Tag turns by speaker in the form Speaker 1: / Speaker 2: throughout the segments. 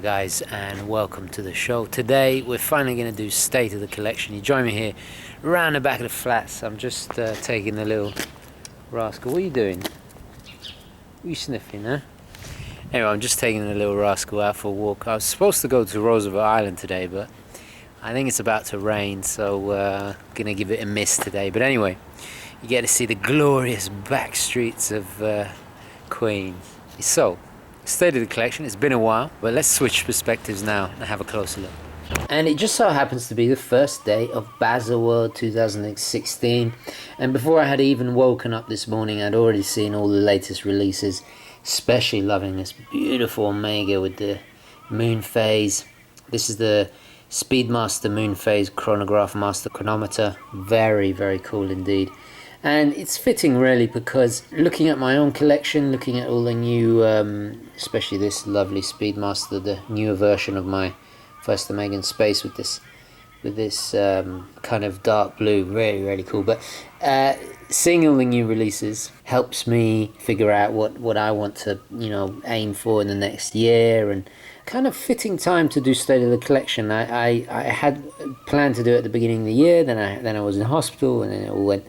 Speaker 1: Hi guys, and welcome to the show. Today we're finally going to do state of the collection. You join me here around the back of the flats. I'm just taking the little rascal. What are you doing? What are you sniffing, huh? Anyway, I'm just taking the little rascal out for a walk. I was supposed to go to Roosevelt Island today, but I think it's about to rain, so gonna give it a miss today. But anyway, you get to see the glorious back streets of Queens. So, state of the collection, it's been a while, but let's switch perspectives now and have a closer look. And it just so happens to be the first day of BaselWorld 2016, and before I had even woken up this morning, I'd already seen all the latest releases, especially loving this beautiful Omega with the moon phase. This is the Speedmaster moon phase chronograph master chronometer. Very, very cool indeed. And it's fitting really, because looking at my own collection, looking at all the new, especially this lovely Speedmaster, the newer version of my first Omega in space with this kind of dark blue, really, really cool. But seeing all the new releases helps me figure out what I want to, aim for in the next year, and kind of fitting time to do state of the collection. I had planned to do it at the beginning of the year, then I was in hospital, and then it all went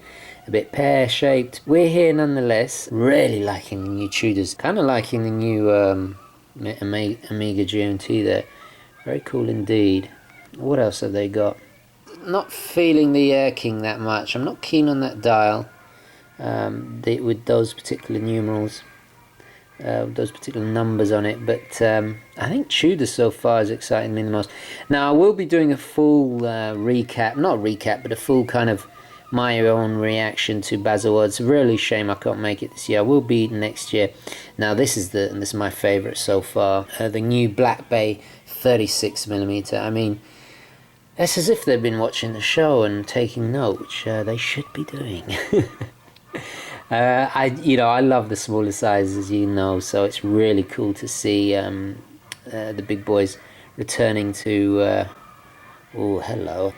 Speaker 1: a bit pear-shaped. We're here nonetheless. Really liking the new Tudors. Kind of liking the new Omega GMT there. Very cool indeed. What else have they got? Not feeling the Air King that much. I'm not keen on that dial with those particular numerals, those particular numbers on it. But I think Tudor so far is exciting me the most. Now I will be doing a full recap, not recap, but a full kind of my own reaction to BaselWorld. It's a really shame I can't make it this year. I will be next year. Now this is my favourite so far. The new Black Bay 36mm. I mean, it's as if they've been watching the show and taking note, which they should be doing. I love the smaller sizes, so it's really cool to see the big boys returning to. Oh, hello.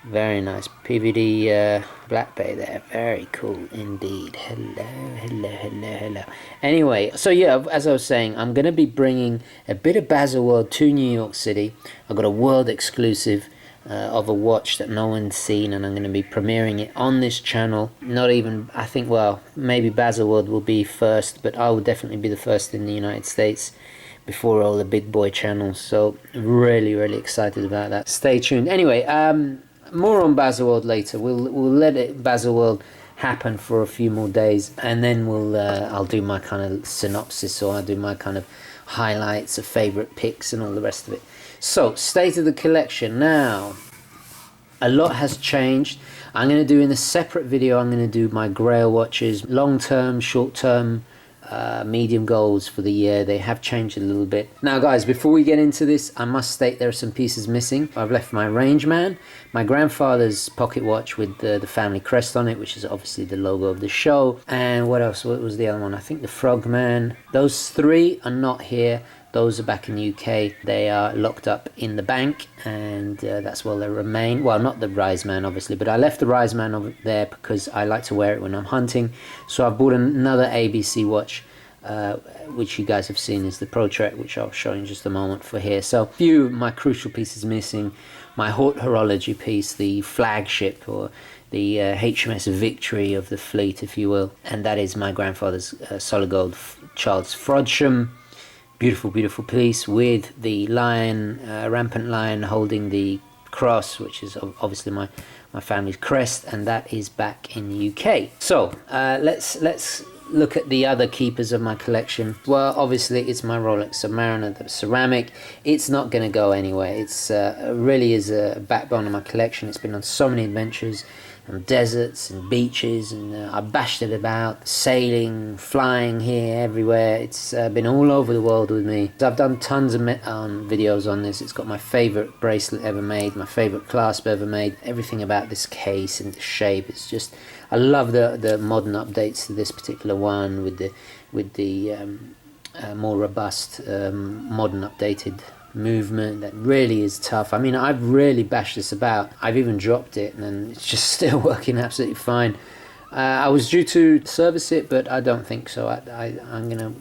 Speaker 1: Very nice PVD Black Bay there. Very cool indeed. Hello. Anyway, so yeah, as I was saying, I'm going to be bringing a bit of BaselWorld to New York City. I've got a world exclusive of a watch that no one's seen, and I'm going to be premiering it on this channel. Not even, I think, well, maybe BaselWorld will be first, but I will definitely be the first in the United States before all the big boy channels. So really, really excited about that. Stay tuned. Anyway, more on BaselWorld later. We'll let BaselWorld happen for a few more days, and then I'll do my kind of synopsis, or I'll do my kind of highlights of favorite picks and all the rest of it. So, state of the collection. Now, a lot has changed. I'm going to do in a separate video, I'm going to do my grail watches, long-term, short-term, medium goals for the year. They have changed a little bit. Now guys, before we get into this, I must state there are some pieces missing. I've left my Rangeman, my grandfather's pocket watch with the family crest on it, which is obviously the logo of the show. And what else? What was the other one? I think the Frogman. Those three are not here. Those are back in the UK. They are locked up in the bank, and that's where they remain. Well, not the Riseman, obviously, but I left the Riseman over there because I like to wear it when I'm hunting. So I've bought another ABC watch, which you guys have seen is the Pro Trek, which I'll show in just a moment for here. So a few of my crucial pieces missing. My haute horology piece, the flagship, or the HMS Victory of the fleet, if you will. And that is my grandfather's solid gold Charles Frodsham. Beautiful, beautiful piece with the lion, rampant lion holding the cross, which is obviously my family's crest, and that is back in the UK. So let's look at the other keepers of my collection. Well, obviously it's my Rolex Submariner, the ceramic. It's not going to go anywhere. It's really is a backbone of my collection. It's been on so many adventures, and deserts and beaches, and I bashed it about, sailing, flying here, everywhere. It's been all over the world with me. I've done tons of videos on this. It's got my favorite bracelet ever made, my favorite clasp ever made. Everything about this case and the shape, it's just, I love the modern updates to this particular one with the more robust modern updated movement that really is tough. I mean, I've really bashed this about. I've even dropped it, and it's just still working absolutely fine. I was due to service it, but I don't think so. I'm gonna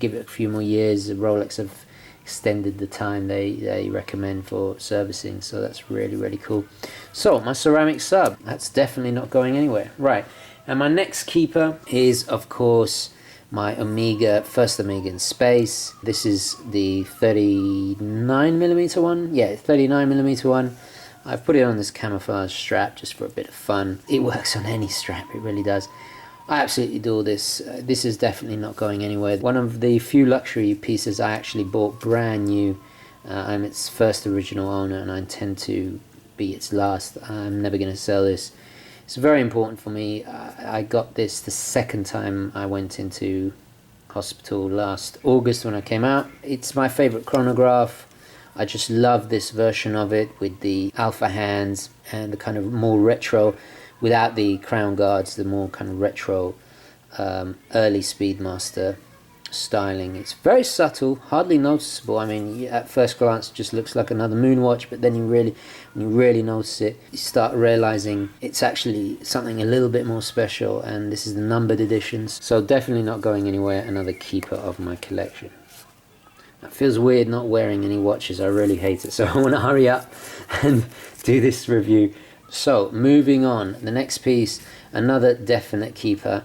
Speaker 1: give it a few more years. Rolex have extended the time they recommend for servicing, so that's really, really cool. So my ceramic sub, that's definitely not going anywhere. Right, and my next keeper is, of course, my Omega, first Omega in space. This is the 39mm one. Yeah, 39mm one. I've put it on this camouflage strap just for a bit of fun. It works on any strap, it really does. I absolutely adore this. This is definitely not going anywhere. One of the few luxury pieces I actually bought brand new. I'm its first original owner, and I intend to be its last. I'm never going to sell this. It's very important for me. I got this the second time I went into hospital last August when I came out. It's my favorite chronograph. I just love this version of it with the alpha hands and the kind of more retro, without the crown guards, the more kind of retro early Speedmaster styling. It's very subtle, hardly noticeable. I mean, at first glance it just looks like another moon watch, but then when you really notice it, you start realizing it's actually something a little bit more special, and this is the numbered editions. So definitely not going anywhere, another keeper of my collection. It feels weird not wearing any watches, I really hate it, so I want to hurry up and do this review. So moving on, the next piece, another definite keeper.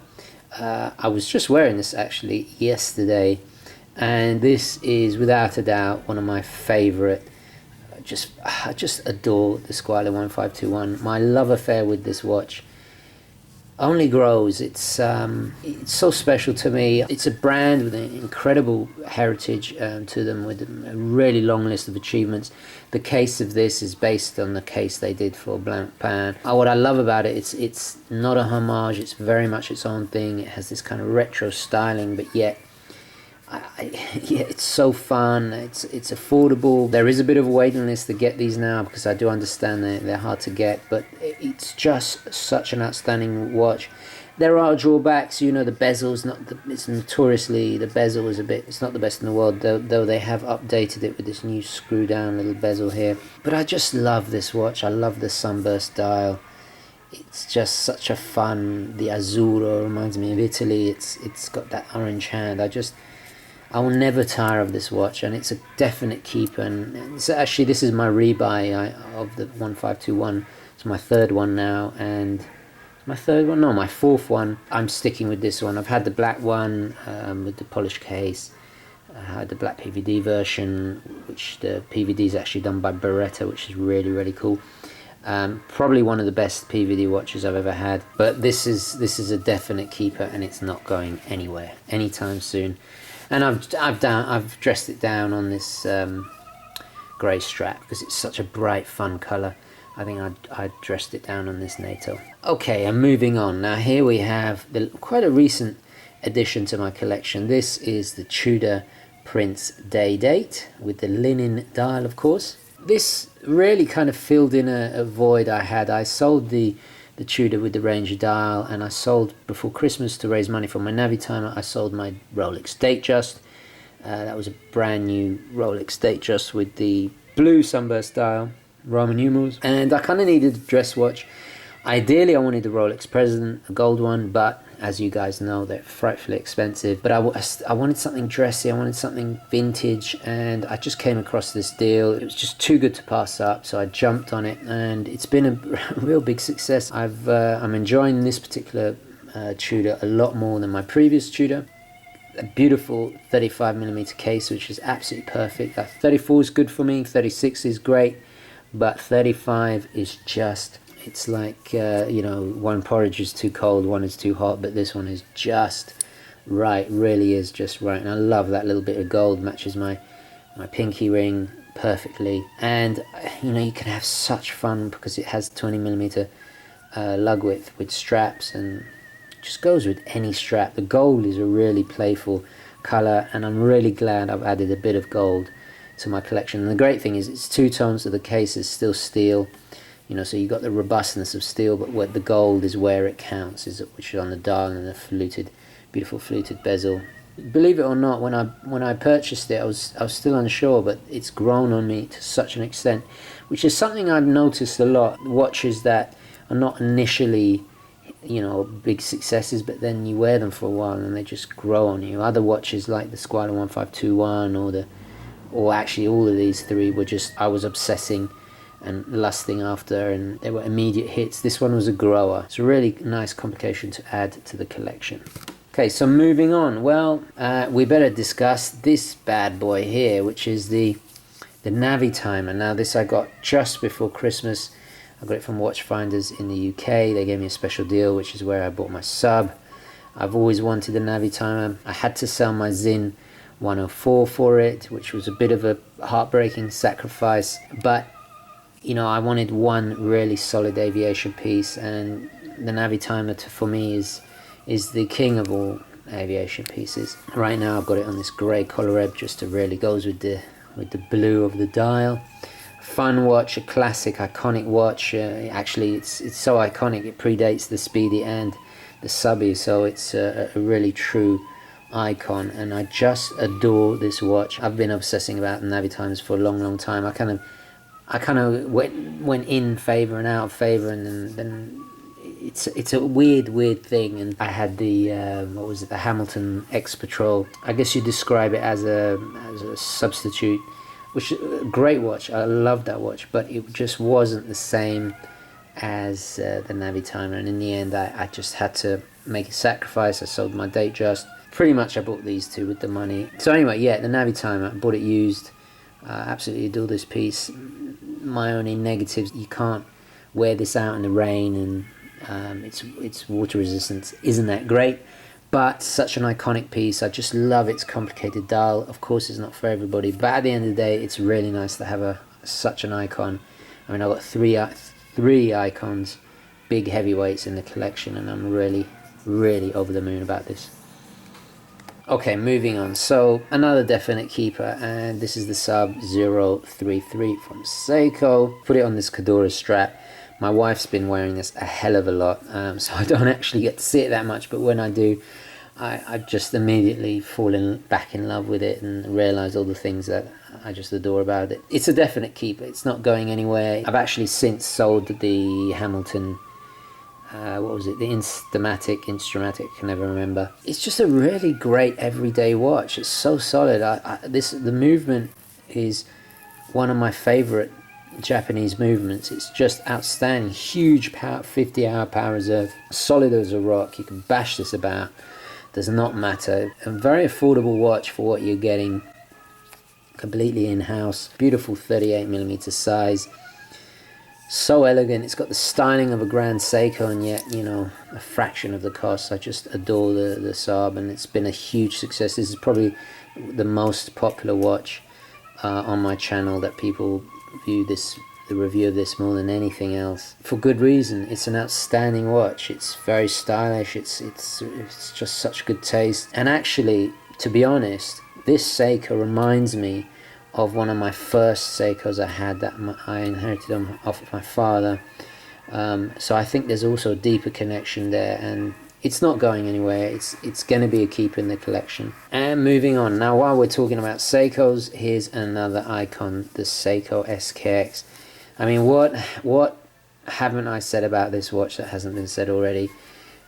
Speaker 1: I was just wearing this actually yesterday, and this is without a doubt one of my favorite. I just adore the Squale 1521. My love affair with this watch only grows. It's so special to me. It's a brand with an incredible heritage to them, with a really long list of achievements. The case of this is based on the case they did for Blancpain. What I love about it, it's not a homage, it's very much its own thing. It has this kind of retro styling, but yet yeah, it's so fun. It's affordable. There is a bit of a waiting list to get these now, because I do understand they're hard to get, but it's just such an outstanding watch. There are drawbacks, you know, the bezel's it's notoriously, the bezel is it's not the best in the world, though they have updated it with this new screw down little bezel here. But I just love this watch. I love the sunburst dial. It's just such a fun, the azzurro reminds me of Italy. It's got that orange hand. I will never tire of this watch, and it's a definite keeper. And so actually, this is my rebuy of the 1521. It's my third one now, and my fourth one. I'm sticking with this one. I've had the black one with the polished case. I had the black PVD version, which the PVD is actually done by Beretta, which is really, really cool. Probably one of the best PVD watches I've ever had. But this is a definite keeper, and it's not going anywhere anytime soon. And I've dressed it down on this grey strap because it's such a bright, fun colour. I think I dressed it down on this NATO. Okay, I'm moving on. Now here we have quite a recent addition to my collection. This is the Tudor Prince Day Date with the linen dial, of course. This really kind of filled in a void I had. I sold the Tudor with the Ranger dial, and I sold before Christmas to raise money for my Navitimer. I sold my Rolex Datejust. That was a brand new Rolex Datejust with the blue sunburst dial, Roman numerals, and I kind of needed a dress watch. Ideally I wanted the Rolex President, a gold one, but as you guys know, they're frightfully expensive. But I wanted something dressy, I wanted something vintage, and I just came across this deal. It was just too good to pass up, so I jumped on it, and it's been a real big success. I'm enjoying this particular Tudor a lot more than my previous Tudor. A beautiful 35mm case, which is absolutely perfect. 34 is good for me, 36 is great, but 35 is just, it's like, you know, one porridge is too cold, one is too hot, but this one is just right, really is just right. And I love that little bit of gold, matches my pinky ring perfectly. And, you know, you can have such fun because it has 20mm lug width with straps, and just goes with any strap. The gold is a really playful colour, and I'm really glad I've added a bit of gold to my collection. And the great thing is it's two tones, so the case is still steel, you know, so you got the robustness of steel, but what the gold is where it counts, which is on the dial and the beautiful fluted bezel. Believe it or not, when I purchased it, I was still unsure, but it's grown on me to such an extent, which is something I've noticed a lot. Watches that are not initially you know, big successes, but then you wear them for a while and they just grow on you. Other watches like the Squale 1521 or actually all of these three were just, I was obsessing and lusting after, and they were immediate hits. This one was a grower. It's a really nice complication to add to the collection. Okay, so moving on. Well, we better discuss this bad boy here, which is the Navitimer. Now, this I got just before Christmas. I got it from Watchfinders in the UK. They gave me a special deal, which is where I bought my sub. I've always wanted a Navitimer. I had to sell my Zin 104 for it, which was a bit of a heartbreaking sacrifice, but you know, I wanted one really solid aviation piece, and the Navitimer for me is the king of all aviation pieces. Right now I've got it on this grey collar ebb, just to really goes with the blue of the dial. Fun watch, a classic iconic watch. Actually it's so iconic it predates the Speedy and the Subby, so it's a really true icon, and I just adore this watch. I've been obsessing about Navitimers for a long time. I kind of went in favor and out of favor, and then it's a weird thing. And I had the what was it, the Hamilton X Patrol. I guess you describe it as a substitute, which a great watch. I love that watch, but it just wasn't the same as the Navitimer. And in the end, I just had to make a sacrifice. I sold my Datejust. Pretty much I bought these two with the money. So anyway, yeah, the Navitimer, I bought it used. Absolutely adore this piece. My only negatives, you can't wear this out in the rain, and its water resistance isn't that great, but such an iconic piece. I just love its complicated dial. Of course it's not for everybody, but at the end of the day it's really nice to have such an icon. I mean, I've got three icons, big heavyweights in the collection, and I'm really over the moon about this. Okay, moving on. So another definite keeper, and this is the SARB033 from Seiko. Put it on this Tudor strap. My wife's been wearing this a hell of a lot, so I don't actually get to see it that much, but when I do, I just immediately fall back in love with it and realize all the things that I just adore about it. It's a definite keeper. It's not going anywhere. I've actually since sold the Hamilton, what was it, the Instrumatic, I can never remember. It's just a really great everyday watch. It's so solid. The movement is one of my favorite Japanese movements. It's just outstanding. Huge power, 50-hour power reserve, solid as a rock. You can bash this about, does not matter. A very affordable watch for what you're getting, completely in-house. Beautiful 38mm size. So elegant. It's got the styling of a Grand Seiko, and yet, you know, a fraction of the cost. I just adore the SARB, and it's been a huge success. This is probably the most popular watch on my channel, that people view the review of this more than anything else, for good reason. It's an outstanding watch. It's very stylish. It's just such good taste. And actually, to be honest, this Seiko reminds me of one of my first Seikos I had that I inherited off of my father. So I think there's also a deeper connection there, and it's not going anywhere. It's going to be a keeper in the collection. And moving on. Now, while we're talking about Seikos, here's another icon, the Seiko SKX. I mean, what haven't I said about this watch that hasn't been said already?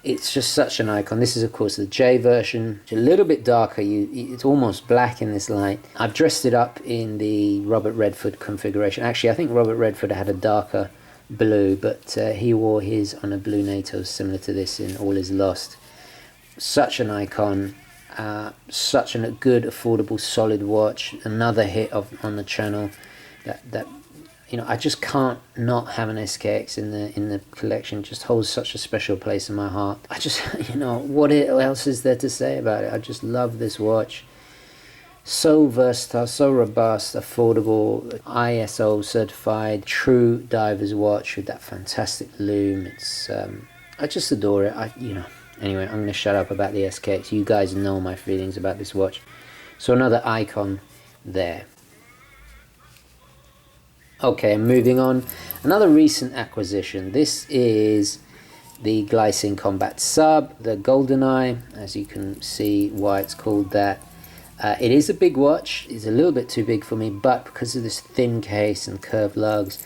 Speaker 1: It's just such an icon. This is, of course, the J version. It's a little bit darker. It's almost black in this light. I've dressed it up in the Robert Redford configuration. Actually, I think Robert Redford had a darker blue, but he wore his on a blue NATO similar to this in All Is Lost. Such an icon. Such a good, affordable, solid watch. Another hit on the channel. That you know, I just can't not have an SKX in the collection. It just holds such a special place in my heart. I just, you know, what else is there to say about it? I just love this watch. So versatile, so robust, affordable, ISO certified, true diver's watch with that fantastic lume. It's I just adore it. You know, anyway, I'm going to shut up about the SKX. You guys know my feelings about this watch. So another icon there. Okay, moving on. Another recent acquisition. This is the Glycine Combat Sub, the GoldenEye, as you can see why it's called that. It is a big watch. It's a little bit too big for me, but because of this thin case and curved lugs,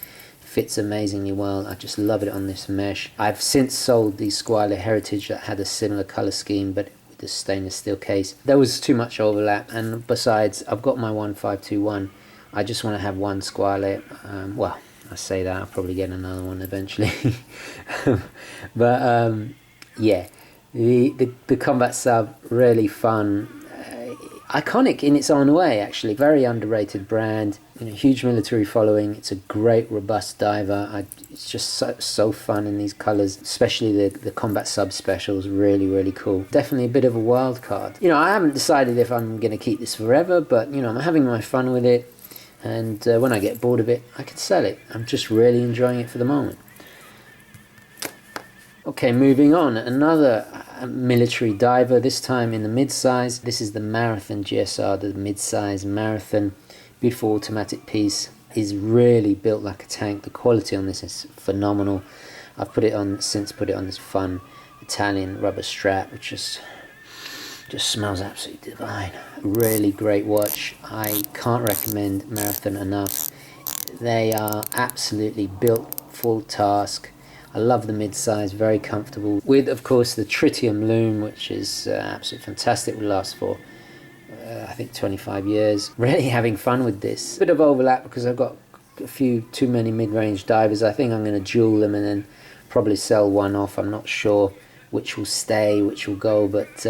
Speaker 1: fits amazingly well. I just love it on this mesh. I've since sold the Squale Heritage that had a similar color scheme, but with the stainless steel case. There was too much overlap, and besides, I've got my 1521. I just want to have one Squale. Well, I say that, I'll probably get another one eventually. But yeah, the Combat Sub, really fun. Iconic in its own way, actually. Very underrated brand. You know, huge military following. It's a great, robust diver. It's just so fun in these colors, especially the Combat Sub specials. Really, really cool. Definitely a bit of a wild card. You know, I haven't decided if I'm going to keep this forever, but, you know, I'm having my fun with it. And when I get bored of it, I could sell it. I'm just really enjoying it for the moment. Okay, moving on. Another military diver, this time in the mid-size. This is the Marathon GSAR, the mid-size Marathon. Beautiful automatic piece. Is really built like a tank. The quality on this is phenomenal. I've since put it on this fun Italian rubber strap, which just smells absolutely divine. Really great watch. I can't recommend Marathon enough. They are absolutely built full task. I love the mid-size, very comfortable. With, of course, the tritium loom, which is absolutely fantastic. Will last for, I think, 25 years. Really having fun with this. Bit of overlap because I've got a few too many mid-range divers. I think I'm going to duel them and then probably sell one off. I'm not sure which will stay, which will go, but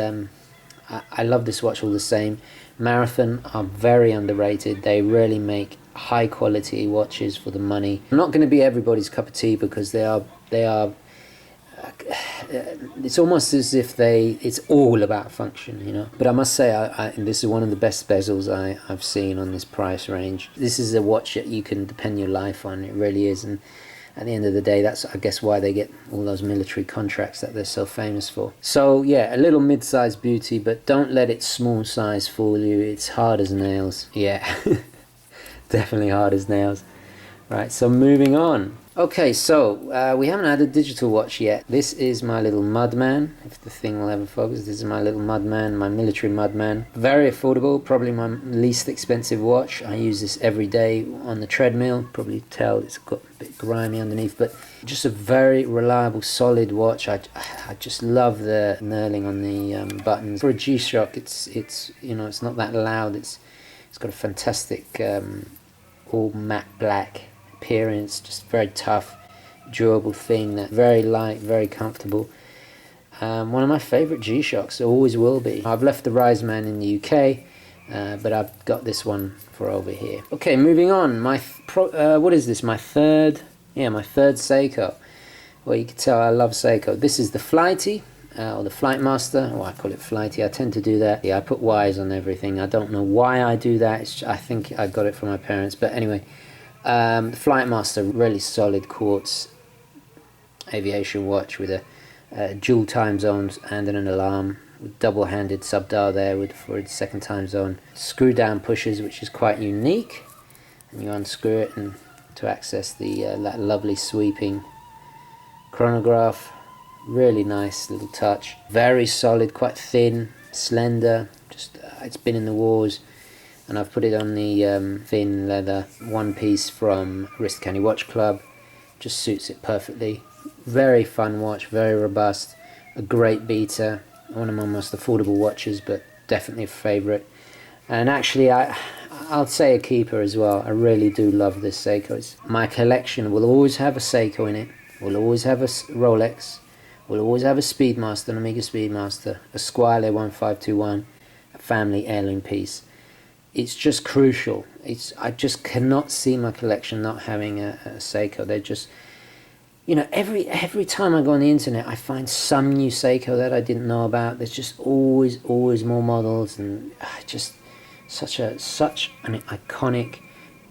Speaker 1: I love this watch all the same. Marathon are very underrated. They really make high quality watches for the money. I'm not going to be everybody's cup of tea because they are it's almost as if it's all about function, you know. But I must say, this is one of the best bezels I've seen on this price range. This is a watch that you can depend your life on. It really is. And at the end of the day, that's, I guess, why they get all those military contracts that they're so famous for. So yeah, a little mid-sized beauty, but don't let its small size fool you. It's hard as nails. Yeah, definitely hard as nails. Right, so moving on. Okay, so we haven't had a digital watch yet. This is my little Mudman, if the thing will ever focus. This is my little Mudman, my military Mudman. Very affordable, probably my least expensive watch. I use this every day on the treadmill. Probably tell it's got a bit grimy underneath, but just a very reliable, solid watch. I just love the knurling on the buttons. For a G-Shock, it's you know, it's not that loud. It's got a fantastic all matte black appearance, just very tough, durable thing. That very light, very comfortable. One of my favorite G-Shocks, always will be. I've left the Rise Man in the UK, but I've got this one for over here. Okay, moving on. What is this? My third Seiko. Well, you can tell I love Seiko. This is the Flighty, or the Flightmaster. Oh, I call it Flighty. I tend to do that. Yeah, I put Ys on everything. I don't know why I do that. I think I got it from my parents. But anyway, the Flightmaster, really solid quartz aviation watch with a dual time zones and an alarm, with double-handed sub-dial there for its second time zone. Screw down pushers, which is quite unique, and you unscrew it and to access that lovely sweeping chronograph. Really nice little touch. Very solid, quite thin, slender. Just it's been in the wars. And I've put it on the thin leather one piece from Wrist Candy Watch Club. Just suits it perfectly. Very fun watch, very robust, a great beater. One of my most affordable watches, but definitely a favourite. And actually, I'll say a keeper as well. I really do love this Seiko. My collection will always have a Seiko in it. Will always have a Rolex. Will always have a Speedmaster, an Omega Speedmaster, a Squale 1521, a family heirloom piece. It's just crucial. I just cannot see my collection not having a Seiko. They're just, you know, every time I go on the internet, I find some new Seiko that I didn't know about. There's just always more models, and just such an iconic,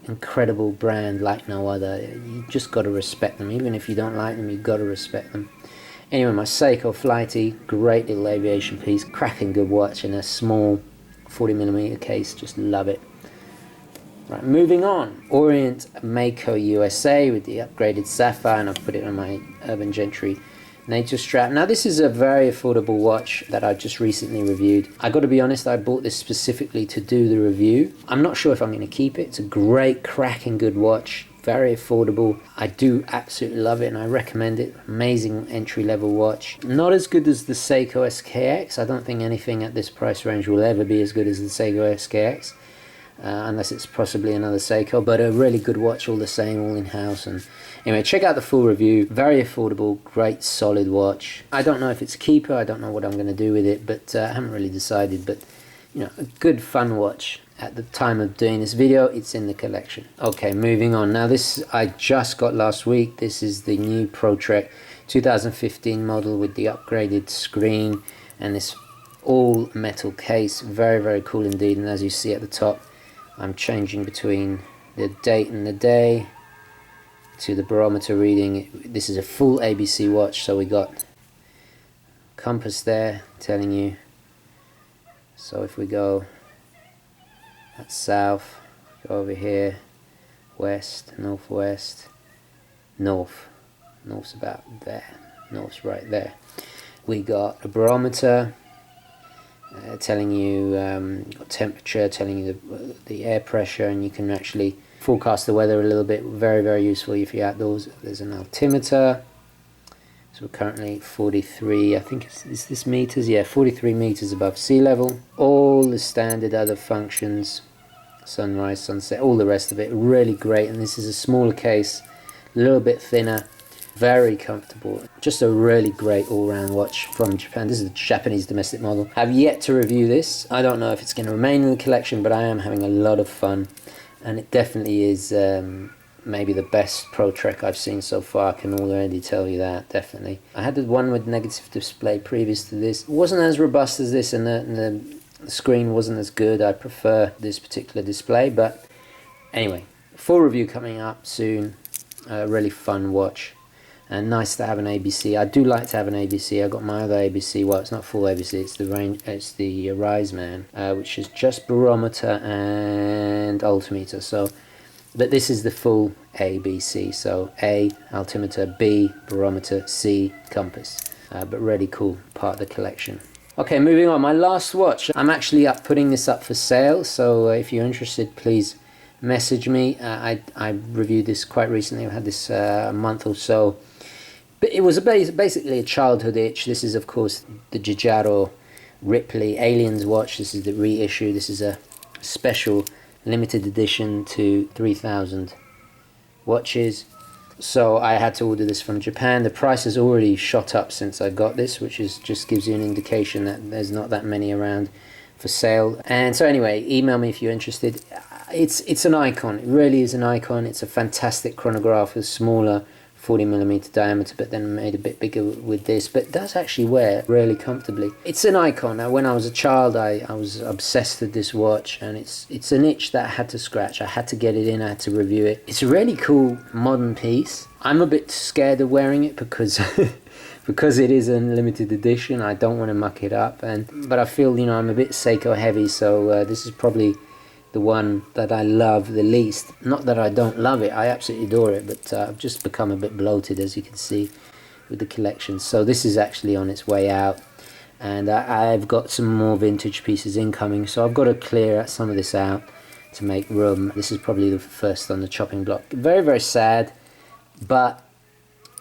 Speaker 1: incredible brand like no other. You just got to respect them. Even if you don't like them, you've got to respect them. Anyway, my Seiko Flighty, great little aviation piece, cracking good watch in a small 40mm case, just love it. Right, moving on. Orient Mako USA with the upgraded sapphire, and I've put it on my Urban Gentry nature strap. Now this is a very affordable watch that I just recently reviewed. I got to be honest, I bought this specifically to do the review. I'm not sure if I'm going to keep it. It's a great, cracking good watch, very affordable. I do absolutely love it and I recommend it. Amazing entry level watch. Not as good as the Seiko SKX. I don't think anything at this price range will ever be as good as the Seiko SKX. Unless it's possibly another Seiko, but a really good watch all the same, all in-house. And anyway, check out the full review. Very affordable, great solid watch. I don't know if it's a keeper, I don't know what I'm going to do with it, but I haven't really decided. But you know, a good fun watch. At the time of doing this video, it's in the collection. Okay, moving on. Now this I just got last week. This is the new Pro Trek 2015 model with the upgraded screen and this all metal case. Very, very cool indeed. And as you see at the top, I'm changing between the date and the day to the barometer reading. This is a full ABC watch, so we got compass there telling you. So if we go, that's south, go over here, west, northwest, north. North's about there, north's right there. We got a barometer telling you temperature, telling you the air pressure, and you can actually forecast the weather a little bit. Very, very useful if you're outdoors. There's an altimeter. So we're currently 43, I think is this meters? Yeah, 43 meters above sea level. All the standard other functions, sunrise, sunset, all the rest of it. Really great. And this is a smaller case, a little bit thinner. Very comfortable. Just a really great all-round watch from Japan. This is a Japanese domestic model. I've yet to review this. I don't know if it's going to remain in the collection, but I am having a lot of fun, and it definitely is maybe the best Pro Trek I've seen so far. I can already tell you that, definitely. I had the one with negative display previous to this. It wasn't as robust as this, and the screen wasn't as good. I prefer this particular display, but anyway, full review coming up soon. Really fun watch. And nice to have an ABC. I do like to have an ABC. I got my other ABC. Well, it's not full ABC. It's the range. It's the Rise Man, which is just barometer and altimeter. So, but this is the full ABC. So A altimeter, B barometer, C compass. But really cool part of the collection. Okay, moving on. My last watch. I'm actually putting this up for sale. So if you're interested, please message me. I reviewed this quite recently. I had this a month or so. But it was basically a childhood itch. This is, of course, the Giugiaro Ripley Aliens watch. This is the reissue. This is a special limited edition to 3,000 watches. So I had to order this from Japan. The price has already shot up since I got this, which is just gives you an indication that there's not that many around for sale. And so anyway, email me if you're interested. It's an icon. It really is an icon. It's a fantastic chronograph with smaller 40mm diameter, but then made a bit bigger with this, but it does actually wear really comfortably. It's an icon. Now, when I was a child, I was obsessed with this watch, and it's an itch that I had to scratch. I had to get it in, I had to review it. It's a really cool modern piece. I'm a bit scared of wearing it because because it is a limited edition. I don't want to muck it up, but I feel, you know, I'm a bit Seiko heavy, so this is probably the one that I love the least. Not that I don't love it, I absolutely adore it, but I've just become a bit bloated, as you can see, with the collection. So this is actually on its way out, and I've got some more vintage pieces incoming, so I've got to clear some of this out to make room. This is probably the first on the chopping block. Very, very sad, but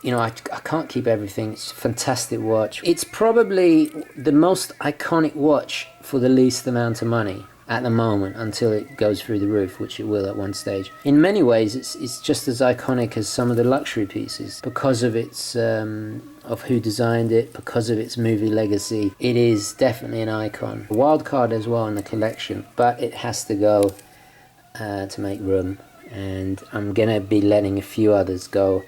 Speaker 1: you know, I can't keep everything. It's a fantastic watch. It's probably the most iconic watch for the least amount of money at the moment, until it goes through the roof, which it will at one stage. In many ways, it's just as iconic as some of the luxury pieces because of its of who designed it, because of its movie legacy. It is definitely an icon. A wild card as well in the collection, but it has to go to make room, and I'm gonna be letting a few others go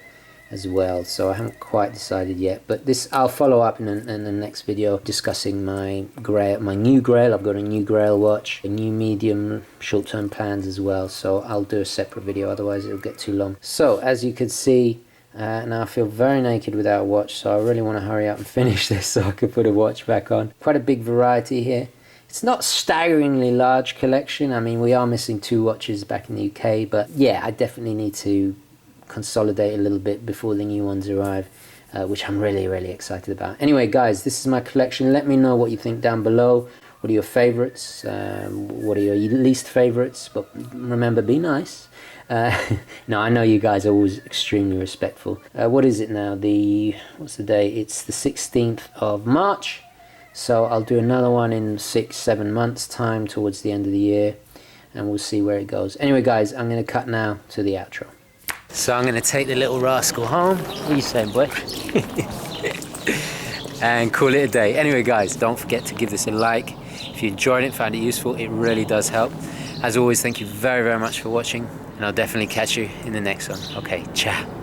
Speaker 1: as well, so I haven't quite decided yet, but this I'll follow up in the next video, discussing my grail, my new grail. I've got a new grail watch, a new medium short-term plans as well, so I'll do a separate video, otherwise it'll get too long. So as you can see, now I feel very naked without a watch, so I really want to hurry up and finish this so I can put a watch back on. Quite a big variety here. It's not staggeringly large collection. I mean, we are missing 2 watches back in the UK, but yeah, I definitely need to consolidate a little bit before the new ones arrive, which I'm really excited about. Anyway guys, this is my collection. Let me know what you think down below. What are your favorites? What are your least favorites? But remember, be nice. No, I know you guys are always extremely respectful. What is it now? What's the day? It's the 16th of March. So I'll do another one in 6-7 months time towards the end of the year, and we'll see where it goes. Anyway guys, I'm going to cut now to the outro. So I'm going to take the little rascal home. What are you saying, boy? And call it a day. Anyway guys, don't forget to give this a like. If you enjoyed it, found it useful, it really does help. As always, thank you very, very much for watching, and I'll definitely catch you in the next one. Okay, ciao.